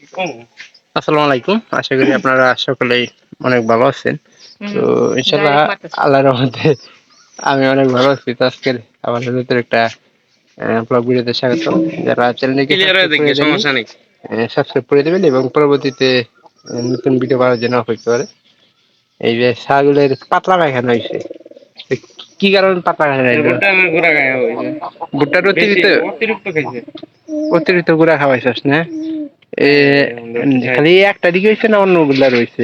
আসসালামু আলাইকুম। আশা করি আপনারা সকলেই অনেক ভালো আছেন। তো ইনশাআল্লাহ আল্লাহর রহমতে আমি অনেক ভালো আছি। তো আজকের আমাদের নতুন একটা ব্লগ ভিডিওতে স্বাগতম। যারা চ্যানেলটিকে সাবস্ক্রাইব করে দেবেন এবং পরবর্তীতে নতুন ভিডিও পাওয়ার জন্য অপেক্ষা করে। এই যে ছাগলের পাতলা পায়খানা হয়েছে। কি কারণে পাতলা পায়খানা হয়েছে? ভুট্টার অতিরিক্ত গুঁড়া খাওয়াইছস না? খালি একটা দিকে হয়েছে না অন্য গুলা রয়েছে?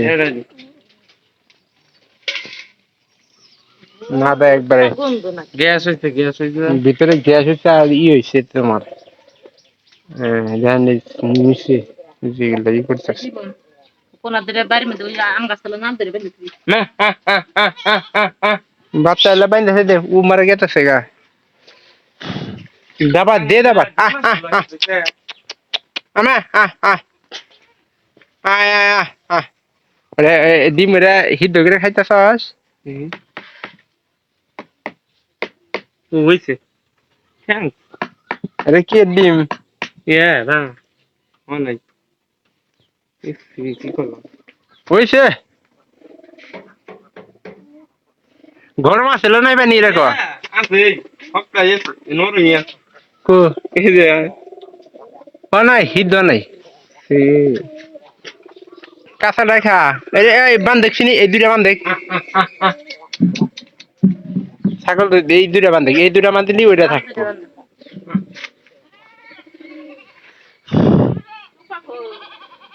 না দা একবারে গ্যাস হয়েছে ভিতরে গ্যাস হয়েছে আর হয়েছে তোমার নিচে যেগুলা করতেছে বাচ্চা এলা বাইন্দা দে ও মারা গেতেছে গা দাবা দে দাবা আমা ডিম এরা হিদ্ধ করে খাইতেছস হয়েছে আরে কি ডিম না অনেক কি করলাম হয়েছে গরম আসলে নাই পানি রাখো নাই হিদ্ধ নাই কাঁচা দেখা এই বান দেখছিনি এই দুইটা বান দেখ ছাগল এই দুইটা বান দেখ এই দুইটা বান দিলি ওইটা থাকবো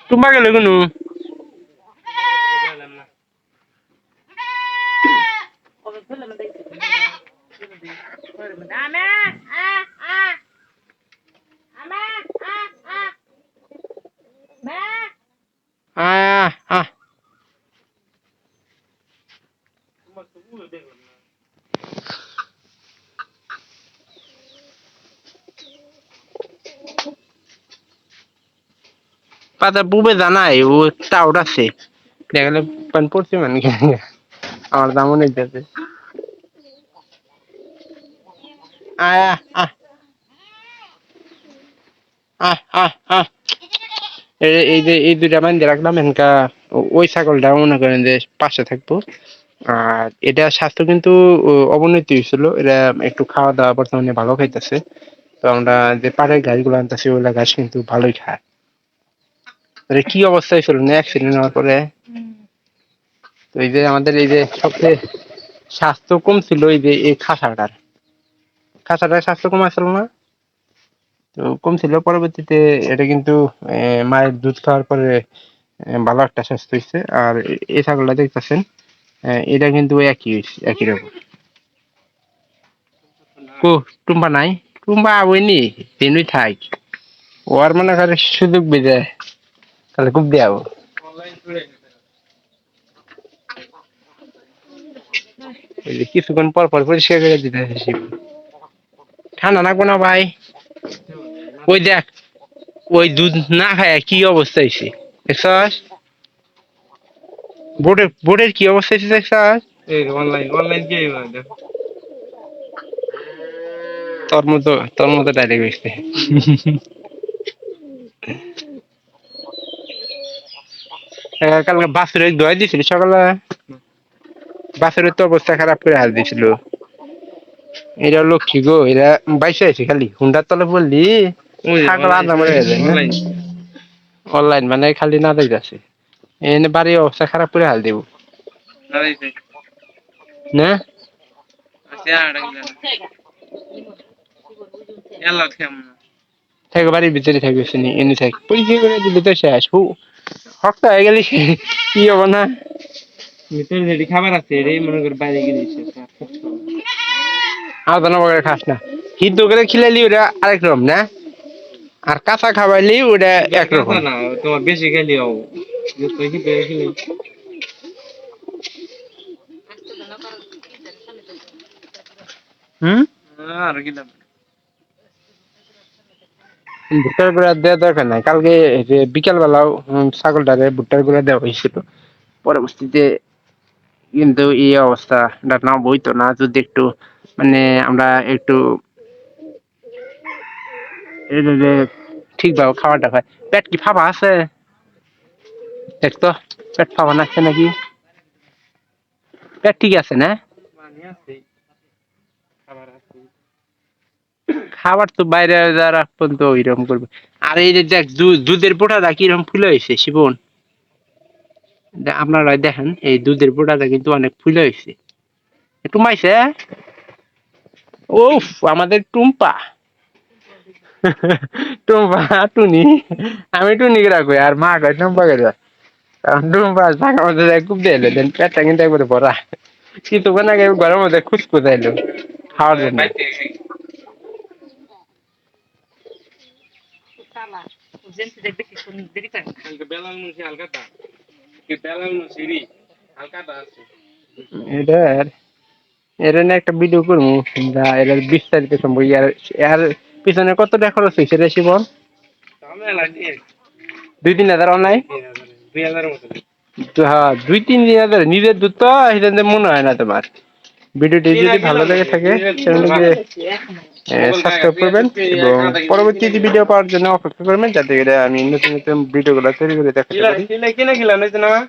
তোমার গেলে কোনো পাতা বুবে জানাই ও টাউট আছে দেখলে পান পড়ছে মানে আমার দামও নেই যাচ্ছে এই যে এই দুইটা বান্ধে রাখলাম এনকা ওই ছাগলটা মনে করেন যে পাশে থাকবো আর এটা স্বাস্থ্য কিন্তু অবনতি হয়েছিল এটা একটু খাওয়া দাওয়া বর্তমানে ভালো খাইতেছে তো আমরা যে পাড়ের ঘাসগুলো আনতেছি ওগুলা ঘাস কিন্তু ভালোই খায় কি অবস্থা হয়েছিল না অ্যাক্সিডেন্ট হওয়ার পরে তো এই যে আমাদের এই যে সবচেয়ে স্বাস্থ্য কম ছিল এই যে এই খাঁচাটার স্বাস্থ্য কম আসলো না তো কম ছিল পরবর্তীতে এটা কিন্তু মায়ের দুধ খাওয়ার পরে ভালো একটা স্বাস্থ্য হয়েছে আর এই ছাগলটা দেখতেছেন এটা কিন্তু একই রকম টুম্পা নাই টুম্পা আবইনি দিনই থাক ওর মনে করে সুযোগ বেজে তাহলে খুব দেওয়া কিছুক্ষণ পর পর পরিষ্কার করে দিতে ঠান্ডা লাগবো না ভাই ওই দেখ ওই দুধ না খায় কি অবস্থা হয়েছে দেখছস বোর্ডের কি অবস্থা হয়েছে দেখছস তোর মতো ডাইরেক্ট হয়েছে কালকে বাসুরে ধোয়াই দিছিল সকালে বাসুরের তো অবস্থা খারাপ করে হাল দিছিল এটা লক্ষ্মী গো এরা বাইসে আছে খালি হুন্ডার তলে বললি অনলাইন মানে খালি না দেখতেছে এনে বাড়ির অবস্থা খারাপ করে হাল দেব না থাকো বাড়ির ভিতরে থাকবে এনে থাক পরিচয় করে দিলে তো শেষ হক হয়ে গেলি কি হবো না ভিতরে যেটি খাবার আছে এটাই মনে করে বাইরে গেলে আলাদা করে খাস না হিন্দু করে খিলাইলি ওটা আরেক রকম না আর কাঁচা খাওয়াইলি ওটা একরকম না তোমার বেশি খেলিও আর কি ভুট্টার গুঁড়া দেওয়া দরকার নাই কালকে যে বিকাল বেলাও ছাগলটারে ভুট্টার গুঁড়া দেওয়া হয়েছিল পরবর্তীতে কিন্তু এই অবস্থা না বইতো না যদি একটু মানে আমরা একটু ঠিকভাবে খাওয়াটা খাই পেট কি ফাঁপা আছে দেখ তো পেট ফাঁপান আছে নাকি? পেট ঠিক আছে না? খাবার তো বাইরে যারা পর্যন্ত ওইরকম করবে। আর এই যে দেখ দুধের পোটাটা কিরকম ফুলে হয়েছে শিবন, আপনারা দেখেন এই দুধের পোটাটা কিন্তু অনেক ফুলে হয়েছে। একটু মাইছে। ওফ আমাদের টুম্পা টুম্পা টুনি, আমি টুনি রাখবো আর মা কয় টুম্পা করে। কারণ টুম্পা থাকার মধ্যে খুব দিলো দেন পেটটা কিন্তু একবারে ভরা, কিছুক্ষণ আগে ঘরের মধ্যে খুচকু যাইলো খাওয়ার জন্য। এটার এর না একটা ভিডিও করবো, এর বিস্তারিত সম্পর্কে আর এর পিছনে কত টাকা খরচ হয়েছে রে শিবন? 2-3 হাজার অনলাইন। হ্যাঁ 2-3 হাজার নিজের দুধ তো সেটা মনে হয় না তোমার। ভিডিওটি যদি ভালো লেগে থাকে চ্যানেলটিকে সাবস্ক্রাইব করবেন এবং পরবর্তী ভিডিও পাওয়ার জন্য অপেক্ষা করবেন, যাতে করে আমি নতুন নতুন ভিডিওগুলো তৈরি করে দেখাতে পারি।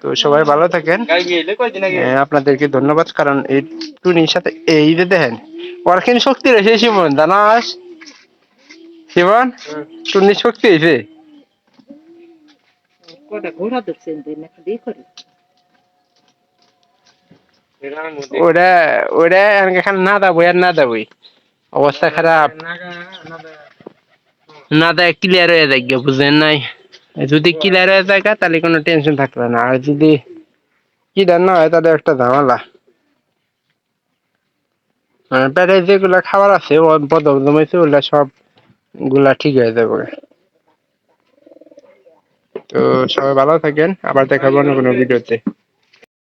তো সবাই ভালো থাকেন, আপনাদেরকে ধন্যবাদ। কারণ এই টুনির সাথে এই যে দেখেন ওর কিন্তু শক্তি রয়েছে শিবন, জানাস শিবন টুনির শক্তি হয়েছে। ওরা ওরা এখানে না দাবো আর না দাবই, অবস্থা খারাপ। না দেয় ক্লিয়ার হয়ে যায় বুঝলেন নাই? যদি ক্লিয়ার হয়ে যায় তাহলে কোনো টেনশন থাকবে না, আর যদি ক্লিয়ার না হয় তাহলে একটা ঝামেলা। মানে পেটে যেগুলা খাবার আছে ও বদল জমেছে ওগুলা সব গুলা ঠিক হয়ে যাবে। তো সবাই ভালো থাকেন, আবার দেখাবো অন্য কোনো ভিডিওতে।